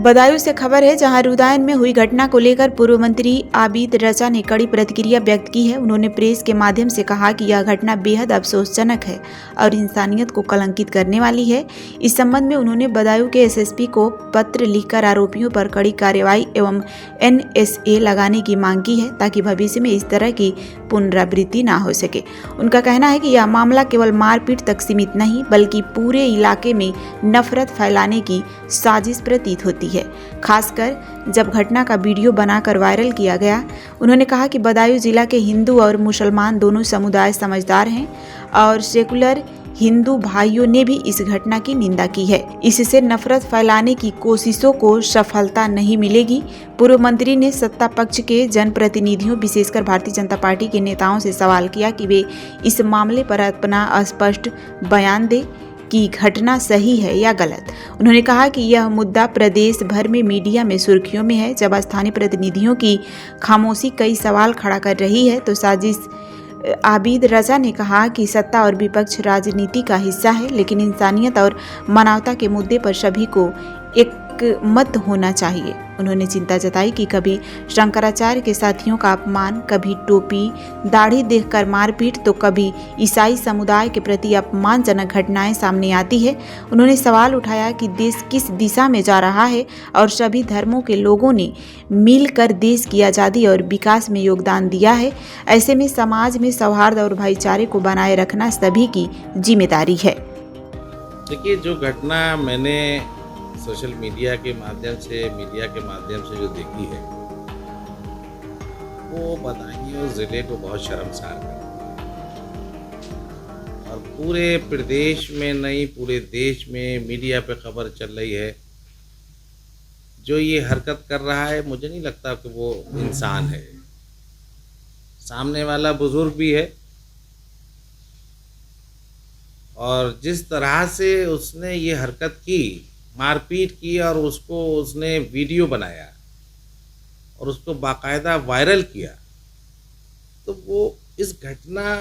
बदायूं से खबर है, जहां रुदायन में हुई घटना को लेकर पूर्व मंत्री आबिद रजा ने कड़ी प्रतिक्रिया व्यक्त की है। उन्होंने प्रेस के माध्यम से कहा कि यह घटना बेहद अफसोसजनक है और इंसानियत को कलंकित करने वाली है। इस संबंध में उन्होंने बदायूं के एसएसपी को पत्र लिखकर आरोपियों पर कड़ी कार्रवाई एवं NSA लगाने की मांग की है, ताकि भविष्य में इस तरह की पुनरावृत्ति न हो सके। उनका कहना है कि यह मामला केवल मारपीट तक सीमित नहीं, बल्कि पूरे इलाके में नफरत फैलाने की साजिश प्रतीत होती है, खासकर जब घटना का वीडियो बनाकर वायरल किया गया। उन्होंने कहा कि बदायूं जिला के हिंदू और मुसलमान दोनों समुदाय समझदार हैं और सेकुलर हिंदू भाइयों ने भी इस घटना की निंदा की है। इससे नफरत फैलाने की कोशिशों को सफलता नहीं मिलेगी। पूर्व मंत्री ने सत्ता पक्ष के जनप्रतिनिधियों, विशेषकर भारतीय जनता पार्टी के नेताओं से सवाल किया कि वे इस मामले पर अपना स्पष्ट बयान दें कि घटना सही है या गलत। उन्होंने कहा कि यह मुद्दा प्रदेश भर में मीडिया में सुर्खियों में है। जब स्थानीय प्रतिनिधियों की खामोशी कई सवाल खड़ा कर रही है, तो साजिश आबिद रजा ने कहा कि सत्ता और विपक्ष राजनीति का हिस्सा है, लेकिन इंसानियत और मानवता के मुद्दे पर सभी को एक मत होना चाहिए। उन्होंने चिंता जताई कि कभी शंकराचार्य के साथियों का अपमान, कभी टोपी दाढ़ी देखकर मारपीट, तो कभी ईसाई समुदाय के प्रति अपमानजनक घटनाएं सामने आती है। उन्होंने सवाल उठाया कि देश किस दिशा में जा रहा है और सभी धर्मों के लोगों ने मिलकर देश की आज़ादी और विकास में योगदान दिया है। ऐसे में समाज में सौहार्द और भाईचारे को बनाए रखना सभी की जिम्मेदारी है। देखिए, जो घटना मैंने सोशल मीडिया के माध्यम से जो देखी है, वो बदायूं ज़िले को बहुत शर्मसार करती है और पूरे प्रदेश में नहीं, पूरे देश में मीडिया पे खबर चल रही है। जो ये हरकत कर रहा है, मुझे नहीं लगता कि वो इंसान है। सामने वाला बुजुर्ग भी है और जिस तरह से उसने ये हरकत की, मारपीट की और उसने वीडियो बनाया और उसको बाकायदा वायरल किया, तो वो इस घटना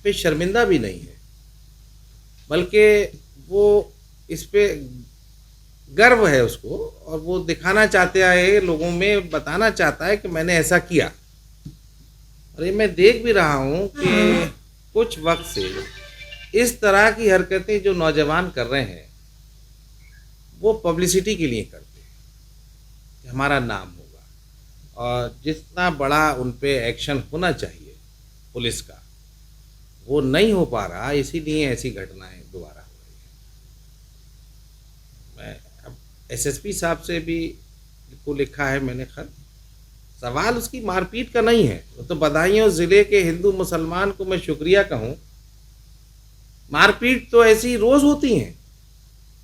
पे शर्मिंदा भी नहीं है, बल्कि वो इस पे गर्व है उसको, और वो दिखाना चाहता है, लोगों में बताना चाहता है कि मैंने ऐसा किया। और ये मैं देख भी रहा हूँ कि कुछ वक्त से इस तरह की हरकतें जो नौजवान कर रहे हैं, वो पब्लिसिटी के लिए करते हैं कि हमारा नाम होगा, और जितना बड़ा उन पे एक्शन होना चाहिए पुलिस का, वो नहीं हो पा रहा, इसीलिए ऐसी घटनाएं दोबारा हो रही हैं। मैं अब SSP साहब से भी को लिखा है मैंने खत। सवाल उसकी मारपीट का नहीं है, वो तो बदायूं ज़िले के हिंदू मुसलमान को मैं शुक्रिया कहूँ। मारपीट तो ऐसी रोज़ होती हैं,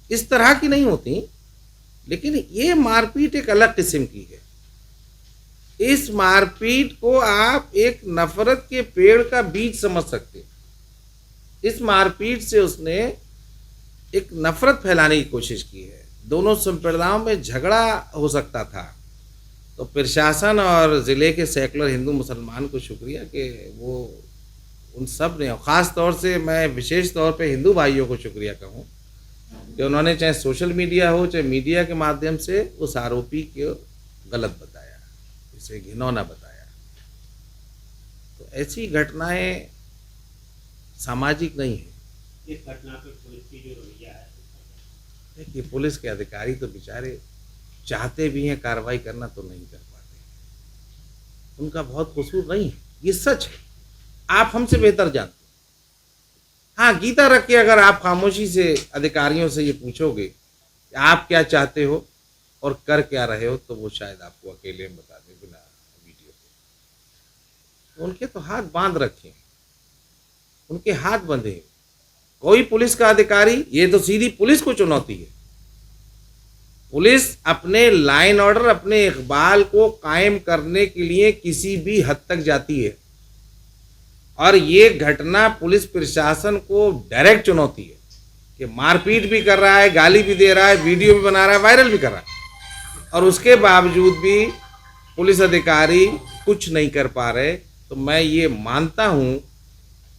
इस तरह की नहीं होती, लेकिन ये मारपीट एक अलग किस्म की है। इस मारपीट को आप एक नफरत के पेड़ का बीज समझ सकते हैं। इस मारपीट से उसने एक नफरत फैलाने की कोशिश की है। दोनों संप्रदायों में झगड़ा हो सकता था, तो प्रशासन और ज़िले के सेकुलर हिंदू मुसलमान को शुक्रिया कि वो उन सब ने, ख़ास तौर से मैं विशेष तौर पे हिंदू भाइयों को शुक्रिया कहूँ कि उन्होंने चाहे सोशल मीडिया हो, चाहे मीडिया के माध्यम से उस आरोपी को गलत बताया, इसे घिनौना बताया। तो ऐसी घटनाएं सामाजिक नहीं है। इस घटना पर पुलिस की जो रवैया है, देखिए, पुलिस के अधिकारी तो बेचारे चाहते भी हैं कार्रवाई करना, तो नहीं कर पाते। उनका बहुत कसूर नहीं है, ये सच है, आप हमसे बेहतर जानते। हाँ, गीता रख के अगर आप खामोशी से अधिकारियों से ये पूछोगे कि आप क्या चाहते हो और कर क्या रहे हो, तो वो शायद आपको अकेले में बता दें बिना वीडियो के। तो उनके तो हाथ बांध रखे, उनके हाथ बंधे। कोई पुलिस का अधिकारी, ये तो सीधी पुलिस को चुनौती है। पुलिस अपने लाइन ऑर्डर, अपने इकबाल को कायम करने के लिए किसी भी हद तक जाती है, और ये घटना पुलिस प्रशासन को डायरेक्ट चुनौती है कि मारपीट भी कर रहा है, गाली भी दे रहा है, वीडियो भी बना रहा है, वायरल भी कर रहा है, और उसके बावजूद भी पुलिस अधिकारी कुछ नहीं कर पा रहे। तो मैं ये मानता हूँ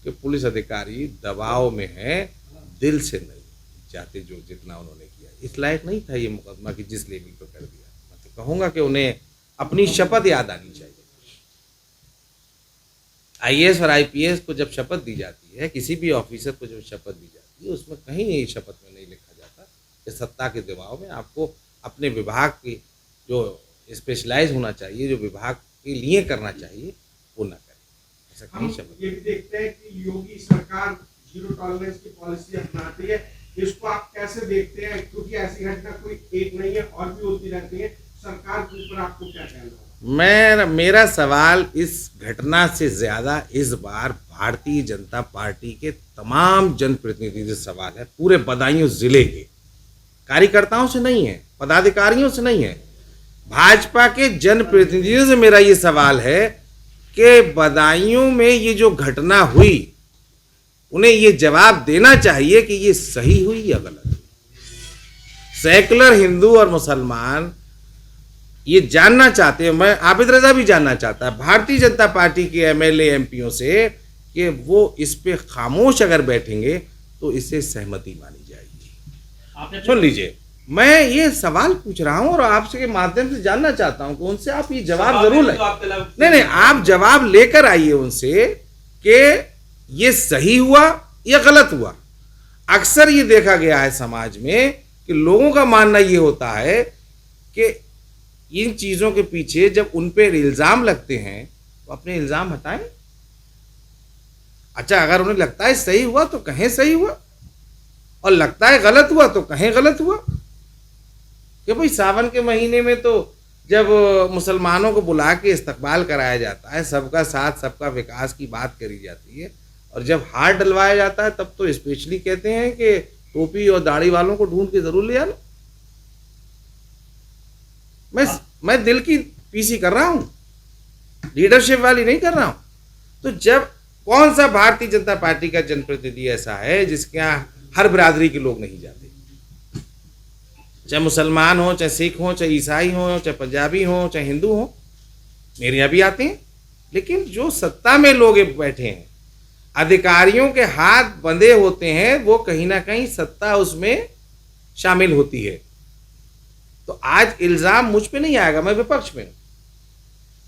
कि पुलिस अधिकारी दबाव में हैं, दिल से नहीं चाहते जो जितना उन्होंने किया। इस लायक नहीं था ये मुकदमा कि जिस लेवल पर कर दिया। मैं तो कहूँगा कि उन्हें अपनी शपथ याद आनी चाहिए। आईएएस और आईपीएस को जब शपथ दी जाती है, किसी भी ऑफिसर को जब शपथ दी जाती है, उसमें कहीं ये शपथ में नहीं लिखा जाता कि सत्ता के दबाव में आपको अपने विभाग की जो स्पेशलाइज होना चाहिए, जो विभाग के लिए करना चाहिए, वो ना करें। ऐसा कहीं हम शपथ ये भी देखते हैं कि योगी सरकार जीरो टॉलरेंस की पॉलिसी अपनाती है, इसको आप कैसे देखते हैं? क्योंकि ऐसी घटना कोई एक नहीं है, और भी होती रहती है। सरकार के ऊपर आपको क्या कहना है? मेरा सवाल इस घटना से ज़्यादा इस बार भारतीय जनता पार्टी के तमाम जनप्रतिनिधि से सवाल है, पूरे बदायूं जिले के कार्यकर्ताओं से नहीं है, पदाधिकारियों से नहीं है, भाजपा के जनप्रतिनिधियों से मेरा ये सवाल है कि बदायूं में ये जो घटना हुई, उन्हें ये जवाब देना चाहिए कि ये सही हुई या गलत हुई। सेकुलर हिंदू और मुसलमान ये जानना चाहते हैं, मैं आबिद रजा भी जानना चाहता है भारतीय जनता पार्टी के एमएलए एमपीओ से कि वो इस पे खामोश अगर बैठेंगे तो इसे सहमति मानी जाएगी। सुन लीजिए, मैं ये सवाल पूछ रहा हूं और आपसे के माध्यम से जानना चाहता हूं कि उनसे आप ये जवाब जरूर लें। नहीं, आप जवाब लेकर आइए उनसे कि ये सही हुआ या गलत हुआ। अक्सर ये देखा गया है समाज में कि लोगों का मानना ये होता है कि इन चीज़ों के पीछे जब उन पर इल्ज़ाम लगते हैं तो अपने इल्ज़ाम हटाएं। अच्छा, अगर उन्हें लगता है सही हुआ तो कहें सही हुआ, और लगता है गलत हुआ तो कहें गलत हुआ। कि भाई सावन के महीने में तो जब मुसलमानों को बुला के इस्तकबाल कराया जाता है, सबका साथ सबका विकास की बात करी जाती है, और जब हाथ डलवाया जाता है तब तो स्पेशली कहते हैं कि टोपी और दाढ़ी वालों को ढूंढ के जरूर ले आना। मैं दिल की पीसी कर रहा हूं, लीडरशिप वाली नहीं कर रहा हूं। तो जब कौन सा भारतीय जनता पार्टी का जनप्रतिनिधि ऐसा है जिसके यहाँ हर बिरादरी के लोग नहीं जाते, चाहे मुसलमान हो, चाहे सिख हो, चाहे ईसाई हो, चाहे पंजाबी हो, चाहे हिंदू हो, मेरे यहाँ भी आते हैं। लेकिन जो सत्ता में लोग बैठे हैं, अधिकारियों के हाथ बंधे होते हैं, वो कहीं ना कहीं सत्ता उसमें शामिल होती है। तो आज इल्ज़ाम मुझ पे नहीं आएगा, मैं विपक्ष में हूं।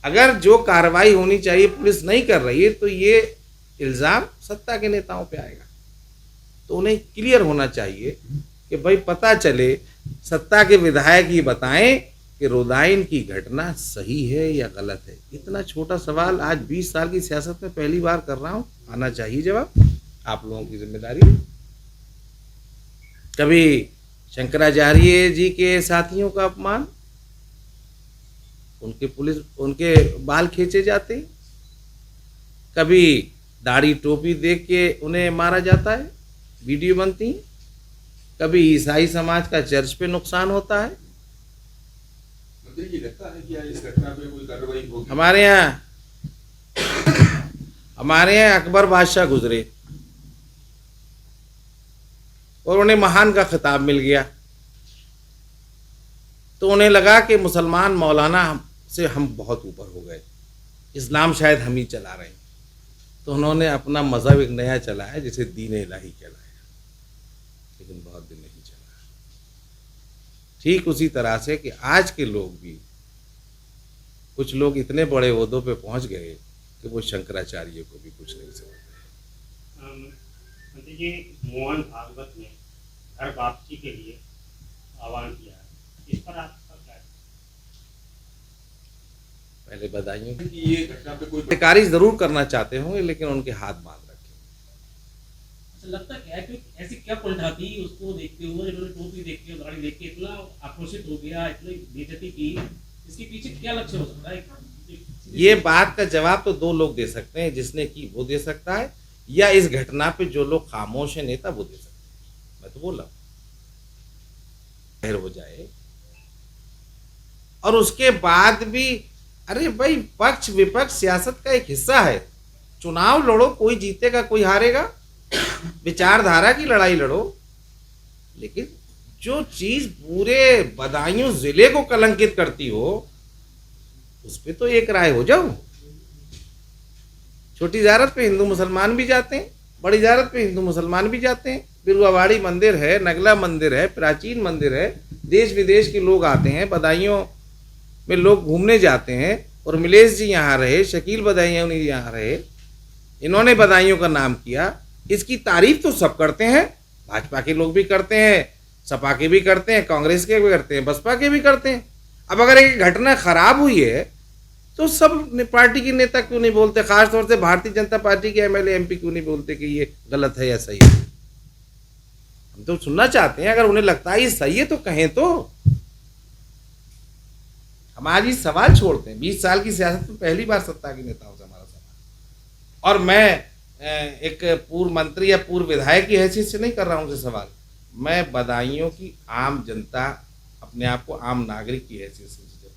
अगर जो कार्रवाई होनी चाहिए पुलिस नहीं कर रही है तो ये इल्ज़ाम सत्ता के नेताओं पे आएगा। तो उन्हें क्लियर होना चाहिए कि भाई पता चले, सत्ता के विधायक ये बताएं कि रोदाइन की घटना सही है या गलत है। इतना छोटा सवाल आज 20 साल की सियासत में पहली बार कर रहा हूं, आना चाहिए जवाब। आप लोगों की जिम्मेदारी। कभी शंकराचार्य जी के साथियों का अपमान, उनके बाल खींचे जाते, कभी दाढ़ी टोपी देख के उन्हें मारा जाता है, वीडियो बनती, कभी ईसाई समाज का चर्च पे नुकसान होता है। ये लगता है कि इस घटना पे कोई कार्रवाई होगी? हमारे यहाँ अकबर बादशाह गुजरे और उन्हें महान का खिताब मिल गया, तो उन्हें लगा कि मुसलमान मौलाना से हम बहुत ऊपर हो गए, इस्लाम शायद हम ही चला रहे हैं। तो उन्होंने अपना मज़हब एक नया चलाया जिसे दीन इलाही कहलाया, लेकिन बहुत दिन नहीं चला। ठीक उसी तरह से कि आज के लोग भी, कुछ लोग इतने बड़े ओहदों पे पहुंच गए कि वो शंकराचार्य को भी कुछ नहीं समझते। मंत्री जी, मोहन भागवत ने घर वापसी के लिए आह्वान किया है, इस पर आपका क्या है? पहले बधाइयों कि ये घटना पे कोई अधिकारी जरूर करना चाहते होंगे, लेकिन उनके हाथ बांध रखे। अच्छा, लगता क्या है कि ऐसी क्या पलटा थी उसको देखते हुए, इन्होंने टोपी देख के, गाड़ी देख के इतना आक्रोशित हो गया, इतनी बेइज्जती की, इसके पीछे क्या लक्ष्य हो सकता है? ये बात का जवाब तो दो लोग दे सकते हैं, जिसने की वो दे सकता है, या इस घटना पे जो लोग खामोश है नेता वो दे सकते हैं। मैं तो बोल रहा हूं हो जाए, और उसके बाद भी, अरे भाई पक्ष विपक्ष सियासत का एक हिस्सा है। चुनाव लड़ो, कोई जीतेगा कोई हारेगा, विचारधारा की लड़ाई लड़ो, लेकिन जो चीज पूरे बदायूं जिले को कलंकित करती हो उस पे तो एक राय हो जाओ। छोटी ज़ियारत पे हिंदू मुसलमान भी जाते हैं, बड़ी ज़ियारत पे हिंदू मुसलमान भी जाते हैं, बिरुआवाड़ी मंदिर है, नगला मंदिर है, प्राचीन मंदिर है, देश विदेश के लोग आते हैं, बदायूं में लोग घूमने जाते हैं। और मिलेश जी यहाँ रहे, शकील बदायूं यहाँ रहे, इन्होंने बदायूं का नाम किया। इसकी तारीफ तो सब करते हैं, भाजपा के लोग भी करते हैं, सपा के भी करते हैं, कांग्रेस के भी करते हैं, बसपा के भी करते हैं। अब अगर एक घटना खराब हुई है तो सब पार्टी के नेता क्यों नहीं बोलते, खासतौर से भारतीय जनता पार्टी के एमएलए एमपी क्यों नहीं बोलते कि ये गलत है या सही है? हम तो सुनना चाहते हैं, अगर उन्हें लगता है ये सही है तो कहें तो। हम आज ये सवाल छोड़ते हैं, 20 साल की सियासत में पहली बार सत्ता के नेताओं से हमारा सवाल, और मैं एक पूर्व मंत्री या पूर्व विधायक की हैसियत से नहीं कर रहा हूं उनसे सवाल, मैं बदायूं की आम जनता, अपने आप को आम नागरिक की हैसियत से